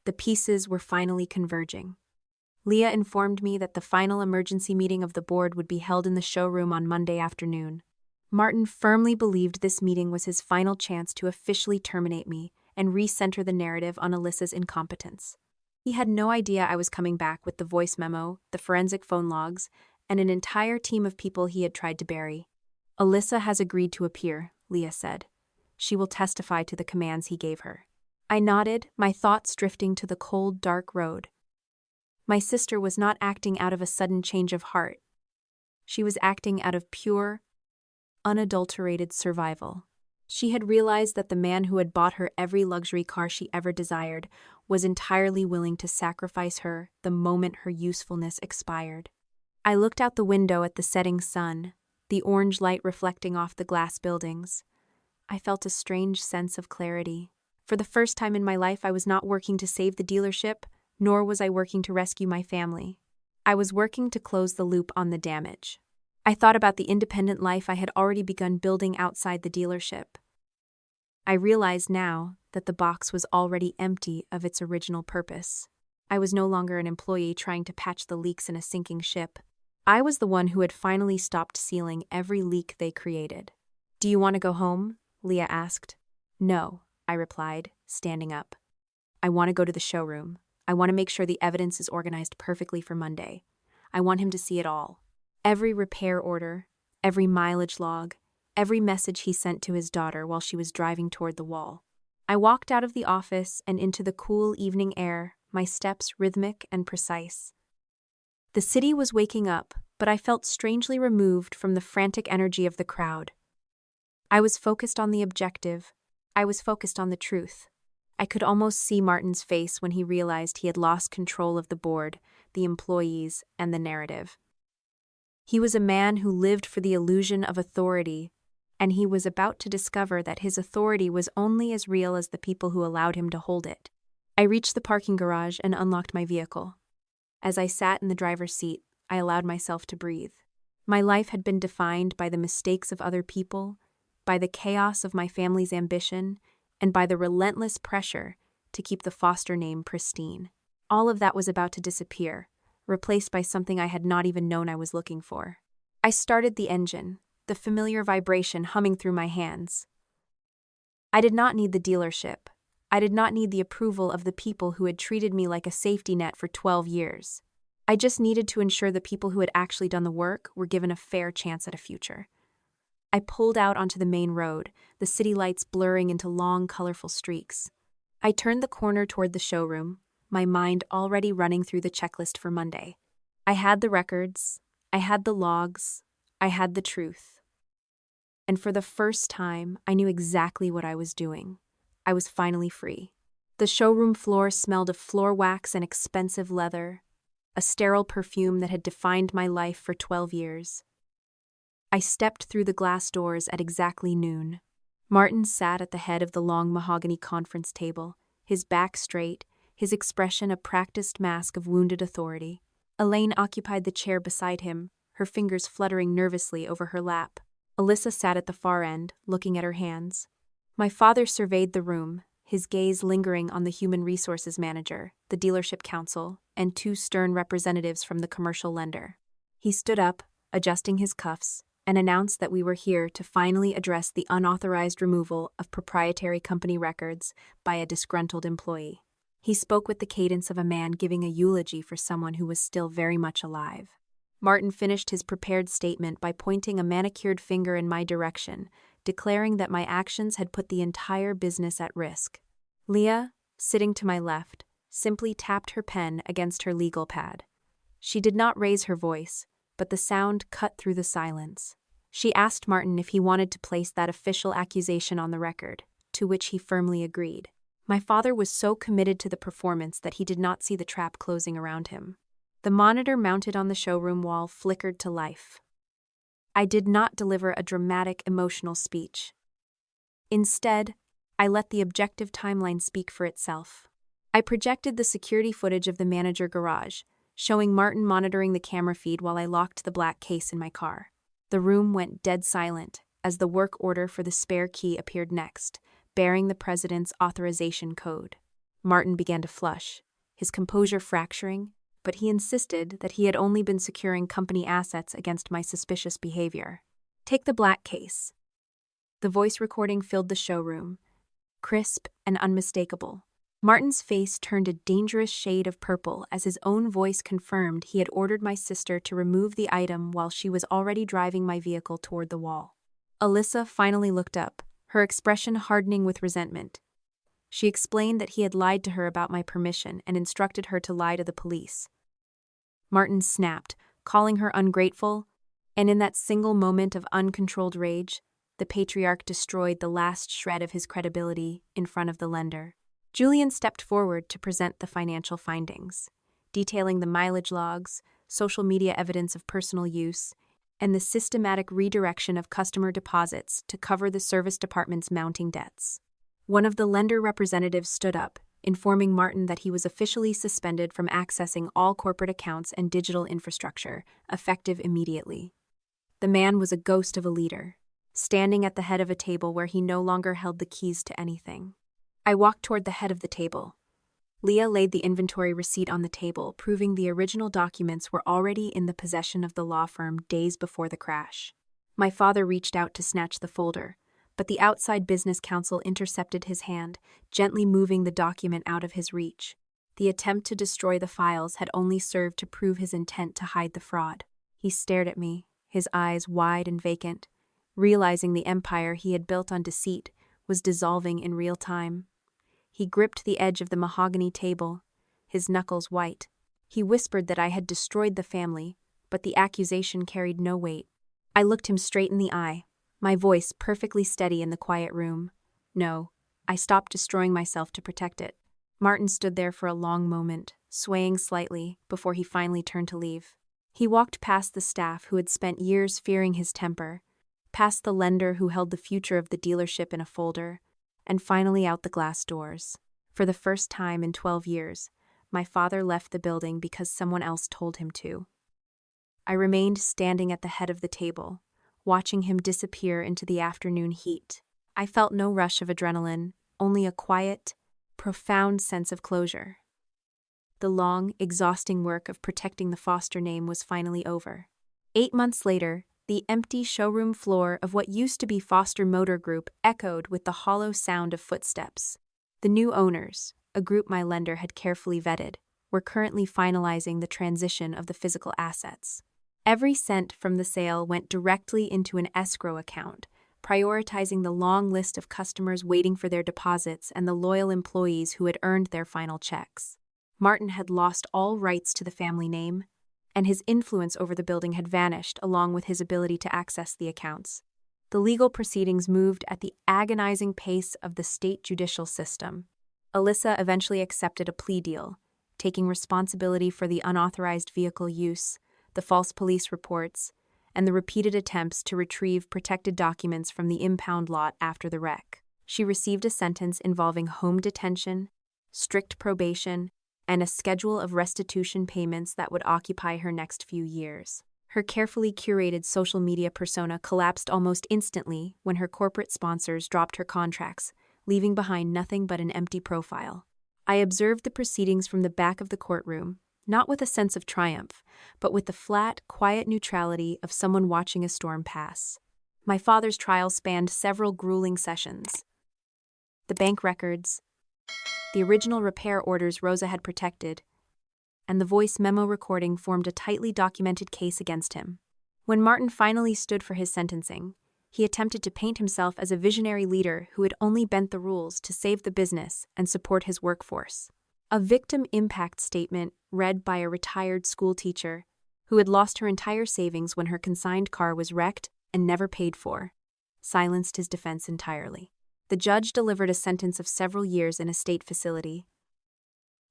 The pieces were finally converging. Leah informed me that the final emergency meeting of the board would be held in the showroom on Monday afternoon. Martin firmly believed this meeting was his final chance to officially terminate me and recenter the narrative on Alyssa's incompetence. He had no idea I was coming back with the voice memo, the forensic phone logs, and an entire team of people he had tried to bury. Alyssa has agreed to appear, Leah said. She will testify to the commands he gave her. I nodded, my thoughts drifting to the cold, dark road. My sister was not acting out of a sudden change of heart. She was acting out of pure, unadulterated survival. She had realized that the man who had bought her every luxury car she ever desired was entirely willing to sacrifice her the moment her usefulness expired. I looked out the window at the setting sun, the orange light reflecting off the glass buildings. I felt a strange sense of clarity. For the first time in my life, I was not working to save the dealership, nor was I working to rescue my family. I was working to close the loop on the damage. I thought about the independent life I had already begun building outside the dealership. I realized now that the box was already empty of its original purpose. I was no longer an employee trying to patch the leaks in a sinking ship. I was the one who had finally stopped sealing every leak they created. "Do you want to go home?" Leah asked. "No," I replied, standing up. "I want to go to the showroom. I want to make sure the evidence is organized perfectly for Monday. I want him to see it all. Every repair order, every mileage log, every message he sent to his daughter while she was driving toward the wall." I walked out of the office and into the cool evening air, my steps rhythmic and precise. The city was waking up, but I felt strangely removed from the frantic energy of the crowd. I was focused on the objective. I was focused on the truth. I could almost see Martin's face when he realized he had lost control of the board, the employees, and the narrative. He was a man who lived for the illusion of authority, and he was about to discover that his authority was only as real as the people who allowed him to hold it. I reached the parking garage and unlocked my vehicle. As I sat in the driver's seat, I allowed myself to breathe. My life had been defined by the mistakes of other people, by the chaos of my family's ambition, and by the relentless pressure to keep the Foster name pristine. All of that was about to disappear, replaced by something I had not even known I was looking for. I started the engine, the familiar vibration humming through my hands. I did not need the dealership. I did not need the approval of the people who had treated me like a safety net for 12 years. I just needed to ensure the people who had actually done the work were given a fair chance at a future. I pulled out onto the main road, the city lights blurring into long, colorful streaks. I turned the corner toward the showroom, my mind already running through the checklist for Monday. I had the records, I had the logs, I had the truth. And for the first time, I knew exactly what I was doing. I was finally free. The showroom floor smelled of floor wax and expensive leather, a sterile perfume that had defined my life for 12 years. I stepped through the glass doors at exactly noon. Martin sat at the head of the long mahogany conference table, his back straight, his expression a practiced mask of wounded authority. Elaine occupied the chair beside him, her fingers fluttering nervously over her lap. Alyssa sat at the far end, looking at her hands. My father surveyed the room, his gaze lingering on the human resources manager, the dealership counsel, and 2 stern representatives from the commercial lender. He stood up, adjusting his cuffs, and announced that we were here to finally address the unauthorized removal of proprietary company records by a disgruntled employee. He spoke with the cadence of a man giving a eulogy for someone who was still very much alive. Martin finished his prepared statement by pointing a manicured finger in my direction, declaring that my actions had put the entire business at risk. Leah, sitting to my left, simply tapped her pen against her legal pad. She did not raise her voice, but the sound cut through the silence. She asked Martin if he wanted to place that official accusation on the record, to which he firmly agreed. My father was so committed to the performance that he did not see the trap closing around him. The monitor mounted on the showroom wall flickered to life. I did not deliver a dramatic, emotional speech. Instead, I let the objective timeline speak for itself. I projected the security footage of the manager garage, showing Martin monitoring the camera feed while I locked the black case in my car. The room went dead silent as the work order for the spare key appeared next, bearing the president's authorization code. Martin began to flush, his composure fracturing, but he insisted that he had only been securing company assets against my suspicious behavior. "Take the black case." The voice recording filled the showroom, crisp and unmistakable. Martin's face turned a dangerous shade of purple as his own voice confirmed he had ordered my sister to remove the item while she was already driving my vehicle toward the wall. Alyssa finally looked up, her expression hardening with resentment. She explained that he had lied to her about my permission and instructed her to lie to the police. Martin snapped, calling her ungrateful, and in that single moment of uncontrolled rage, the patriarch destroyed the last shred of his credibility in front of the lender. Julian stepped forward to present the financial findings, detailing the mileage logs, social media evidence of personal use, and the systematic redirection of customer deposits to cover the service department's mounting debts. One of the lender representatives stood up, informing Martin that he was officially suspended from accessing all corporate accounts and digital infrastructure, effective immediately. The man was a ghost of a leader, standing at the head of a table where he no longer held the keys to anything. I walked toward the head of the table. Leah laid the inventory receipt on the table, proving the original documents were already in the possession of the law firm days before the crash. My father reached out to snatch the folder, but the outside business counsel intercepted his hand, gently moving the document out of his reach. The attempt to destroy the files had only served to prove his intent to hide the fraud. He stared at me, his eyes wide and vacant, realizing the empire he had built on deceit was dissolving in real time. He gripped the edge of the mahogany table, his knuckles white. He whispered that I had destroyed the family, but the accusation carried no weight. I looked him straight in the eye, my voice perfectly steady in the quiet room. No, I stopped destroying myself to protect it. Martin stood there for a long moment, swaying slightly, before he finally turned to leave. He walked past the staff who had spent years fearing his temper, past the lender who held the future of the dealership in a folder, and finally out the glass doors. For the first time in 12 years, my father left the building because someone else told him to. I remained standing at the head of the table, watching him disappear into the afternoon heat. I felt no rush of adrenaline, only a quiet, profound sense of closure. The long, exhausting work of protecting the Foster name was finally over. 8 months later, the empty showroom floor of what used to be Foster Motor Group echoed with the hollow sound of footsteps. The new owners, a group my lender had carefully vetted, were currently finalizing the transition of the physical assets. Every cent from the sale went directly into an escrow account, prioritizing the long list of customers waiting for their deposits and the loyal employees who had earned their final checks. Martin had lost all rights to the family name, and his influence over the building had vanished along with his ability to access the accounts. The legal proceedings moved at the agonizing pace of the state judicial system. Alyssa eventually accepted a plea deal, taking responsibility for the unauthorized vehicle use, the false police reports, and the repeated attempts to retrieve protected documents from the impound lot after the wreck. She received a sentence involving home detention, strict probation, and a schedule of restitution payments that would occupy her next few years. Her carefully curated social media persona collapsed almost instantly when her corporate sponsors dropped her contracts, leaving behind nothing but an empty profile. I observed the proceedings from the back of the courtroom, not with a sense of triumph, but with the flat, quiet neutrality of someone watching a storm pass. My father's trial spanned several grueling sessions. The bank records, the original repair orders Rosa had protected, and the voice memo recording formed a tightly documented case against him. When Martin finally stood for his sentencing, he attempted to paint himself as a visionary leader who had only bent the rules to save the business and support his workforce. A victim impact statement read by a retired schoolteacher who had lost her entire savings when her consigned car was wrecked and never paid for, silenced his defense entirely. The judge delivered a sentence of several years in a state facility,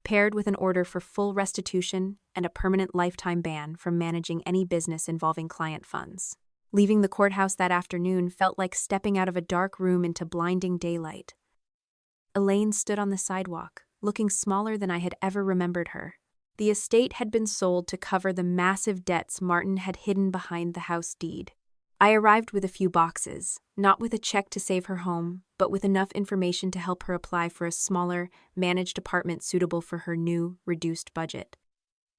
paired with an order for full restitution and a permanent lifetime ban from managing any business involving client funds. Leaving the courthouse that afternoon felt like stepping out of a dark room into blinding daylight. Elaine stood on the sidewalk, looking smaller than I had ever remembered her. The estate had been sold to cover the massive debts Martin had hidden behind the house deed. I arrived with a few boxes, not with a check to save her home, but with enough information to help her apply for a smaller, managed apartment suitable for her new, reduced budget.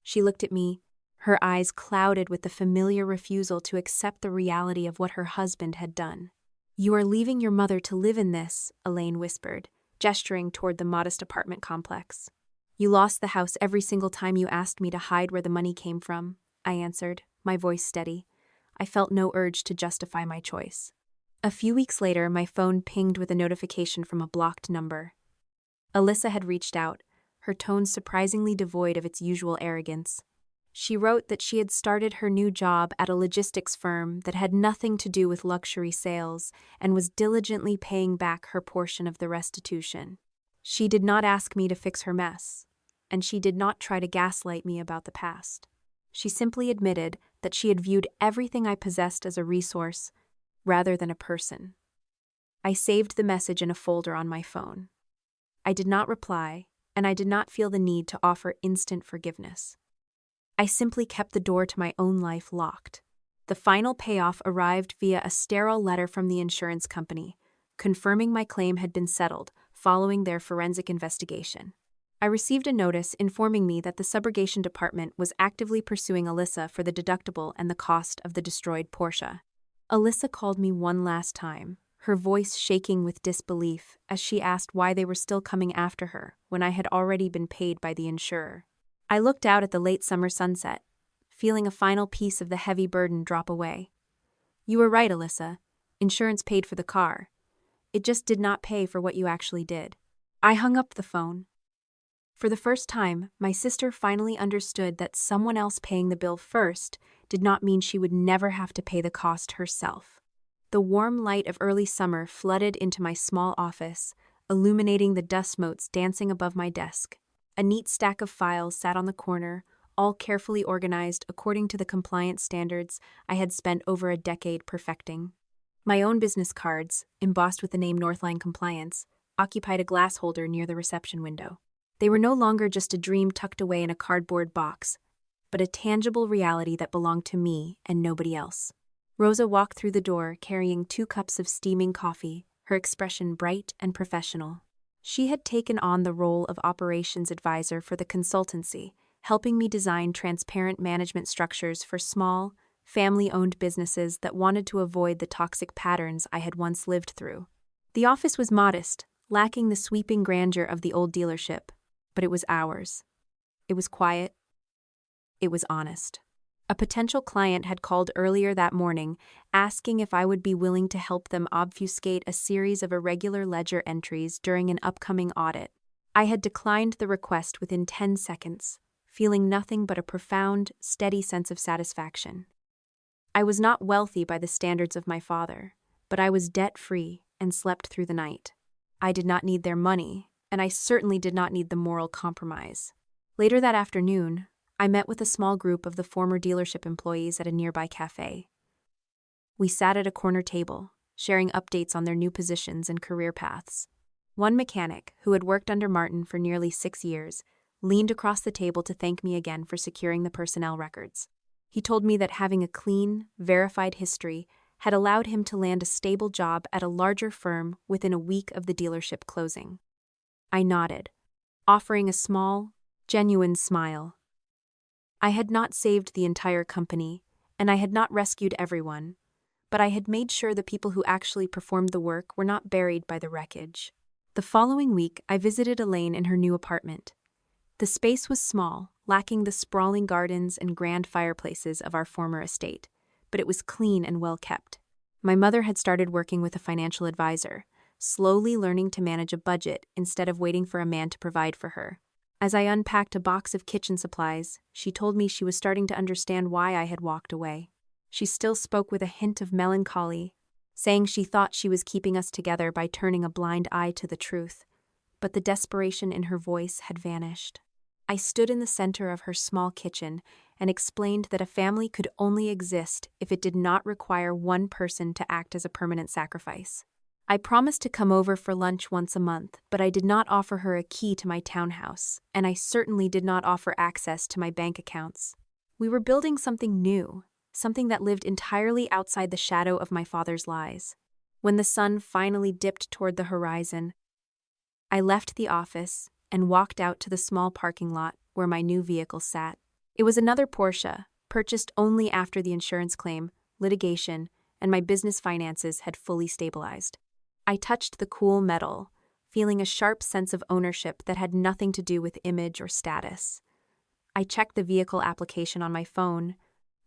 She looked at me, her eyes clouded with the familiar refusal to accept the reality of what her husband had done. "You are leaving your mother to live in this," Elaine whispered, gesturing toward the modest apartment complex. "You lost the house every single time you asked me to hide where the money came from," I answered, my voice steady. I felt no urge to justify my choice. A few weeks later, my phone pinged with a notification from a blocked number. Alyssa had reached out, her tone surprisingly devoid of its usual arrogance. She wrote that she had started her new job at a logistics firm that had nothing to do with luxury sales and was diligently paying back her portion of the restitution. She did not ask me to fix her mess, and she did not try to gaslight me about the past. She simply admitted that she had viewed everything I possessed as a resource rather than a person. I saved the message in a folder on my phone. I did not reply, and I did not feel the need to offer instant forgiveness. I simply kept the door to my own life locked. The final payoff arrived via a sterile letter from the insurance company, confirming my claim had been settled following their forensic investigation. I received a notice informing me that the subrogation department was actively pursuing Alyssa for the deductible and the cost of the destroyed Porsche. Alyssa called me one last time, her voice shaking with disbelief as she asked why they were still coming after her when I had already been paid by the insurer. I looked out at the late summer sunset, feeling a final piece of the heavy burden drop away. You were right, Alyssa. Insurance paid for the car. It just did not pay for what you actually did. I hung up the phone. For the first time, my sister finally understood that someone else paying the bill first did not mean she would never have to pay the cost herself. The warm light of early summer flooded into my small office, illuminating the dust motes dancing above my desk. A neat stack of files sat on the corner, all carefully organized according to the compliance standards I had spent over a decade perfecting. My own business cards, embossed with the name Northline Compliance, occupied a glass holder near the reception window. They were no longer just a dream tucked away in a cardboard box, but a tangible reality that belonged to me and nobody else. Rosa walked through the door carrying 2 cups of steaming coffee, her expression bright and professional. She had taken on the role of operations advisor for the consultancy, helping me design transparent management structures for small, family-owned businesses that wanted to avoid the toxic patterns I had once lived through. The office was modest, lacking the sweeping grandeur of the old dealership, but it was ours. It was quiet. It was honest. A potential client had called earlier that morning, asking if I would be willing to help them obfuscate a series of irregular ledger entries during an upcoming audit. I had declined the request within 10 seconds, feeling nothing but a profound, steady sense of satisfaction. I was not wealthy by the standards of my father, but I was debt-free and slept through the night. I did not need their money, and I certainly did not need the moral compromise. Later that afternoon, I met with a small group of the former dealership employees at a nearby cafe. We sat at a corner table, sharing updates on their new positions and career paths. One mechanic, who had worked under Martin for nearly 6 years, leaned across the table to thank me again for securing the personnel records. He told me that having a clean, verified history had allowed him to land a stable job at a larger firm within a week of the dealership closing. I nodded, offering a small, genuine smile. I had not saved the entire company, and I had not rescued everyone, but I had made sure the people who actually performed the work were not buried by the wreckage. The following week, I visited Elaine in her new apartment. The space was small, lacking the sprawling gardens and grand fireplaces of our former estate, but it was clean and well kept. My mother had started working with a financial advisor, slowly learning to manage a budget instead of waiting for a man to provide for her. As I unpacked a box of kitchen supplies, she told me she was starting to understand why I had walked away. She still spoke with a hint of melancholy, saying she thought she was keeping us together by turning a blind eye to the truth, but the desperation in her voice had vanished. I stood in the center of her small kitchen and explained that a family could only exist if it did not require one person to act as a permanent sacrifice. I promised to come over for lunch once a month, but I did not offer her a key to my townhouse, and I certainly did not offer access to my bank accounts. We were building something new, something that lived entirely outside the shadow of my father's lies. When the sun finally dipped toward the horizon, I left the office and walked out to the small parking lot where my new vehicle sat. It was another Porsche, purchased only after the insurance claim, litigation, and my business finances had fully stabilized. I touched the cool metal, feeling a sharp sense of ownership that had nothing to do with image or status. I checked the vehicle application on my phone,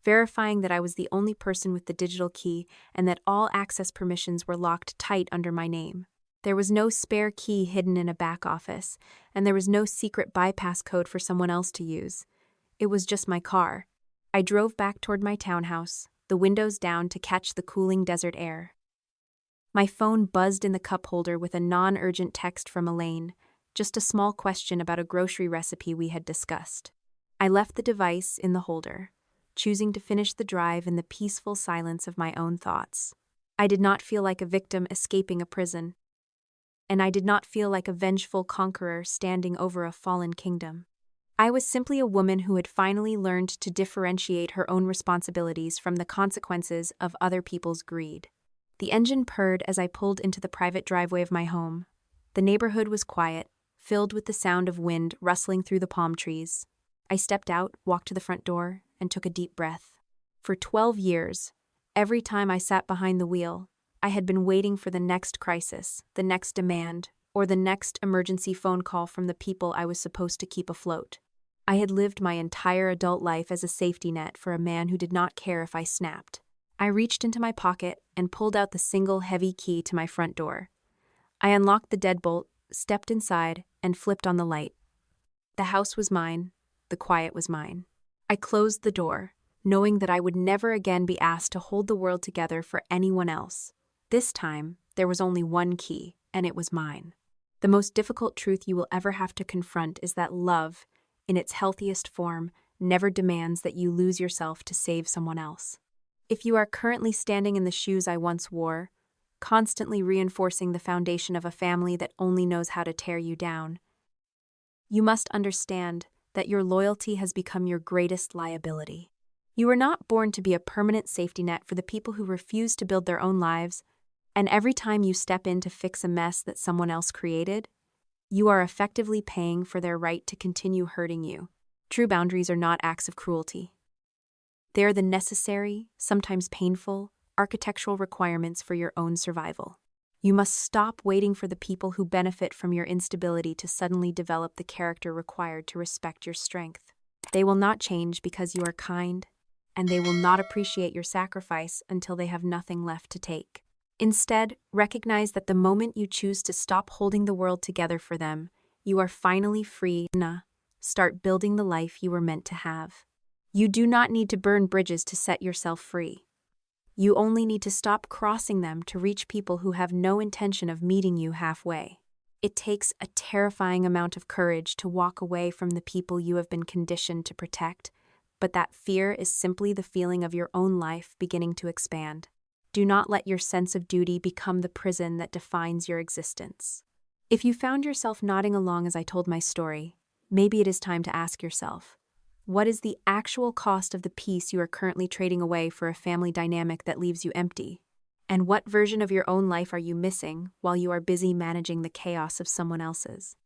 verifying that I was the only person with the digital key and that all access permissions were locked tight under my name. There was no spare key hidden in a back office, and there was no secret bypass code for someone else to use. It was just my car. I drove back toward my townhouse, the windows down to catch the cooling desert air. My phone buzzed in the cup holder with a non-urgent text from Elaine, just a small question about a grocery recipe we had discussed. I left the device in the holder, choosing to finish the drive in the peaceful silence of my own thoughts. I did not feel like a victim escaping a prison, and I did not feel like a vengeful conqueror standing over a fallen kingdom. I was simply a woman who had finally learned to differentiate her own responsibilities from the consequences of other people's greed. The engine purred as I pulled into the private driveway of my home. The neighborhood was quiet, filled with the sound of wind rustling through the palm trees. I stepped out, walked to the front door, and took a deep breath. For 12 years, every time I sat behind the wheel, I had been waiting for the next crisis, the next demand, or the next emergency phone call from the people I was supposed to keep afloat. I had lived my entire adult life as a safety net for a man who did not care if I snapped. I reached into my pocket and pulled out the single heavy key to my front door. I unlocked the deadbolt, stepped inside, and flipped on the light. The house was mine. The quiet was mine. I closed the door, knowing that I would never again be asked to hold the world together for anyone else. This time, there was only one key, and it was mine. The most difficult truth you will ever have to confront is that love, in its healthiest form, never demands that you lose yourself to save someone else. If you are currently standing in the shoes I once wore, constantly reinforcing the foundation of a family that only knows how to tear you down, you must understand that your loyalty has become your greatest liability. You were not born to be a permanent safety net for the people who refuse to build their own lives, and every time you step in to fix a mess that someone else created, you are effectively paying for their right to continue hurting you. True boundaries are not acts of cruelty. They are the necessary, sometimes painful, architectural requirements for your own survival. You must stop waiting for the people who benefit from your instability to suddenly develop the character required to respect your strength. They will not change because you are kind, and they will not appreciate your sacrifice until they have nothing left to take. Instead, recognize that the moment you choose to stop holding the world together for them, you are finally free to start building the life you were meant to have. You do not need to burn bridges to set yourself free. You only need to stop crossing them to reach people who have no intention of meeting you halfway. It takes a terrifying amount of courage to walk away from the people you have been conditioned to protect, but that fear is simply the feeling of your own life beginning to expand. Do not let your sense of duty become the prison that defines your existence. If you found yourself nodding along as I told my story, maybe it is time to ask yourself, what is the actual cost of the peace you are currently trading away for a family dynamic that leaves you empty? And what version of your own life are you missing while you are busy managing the chaos of someone else's?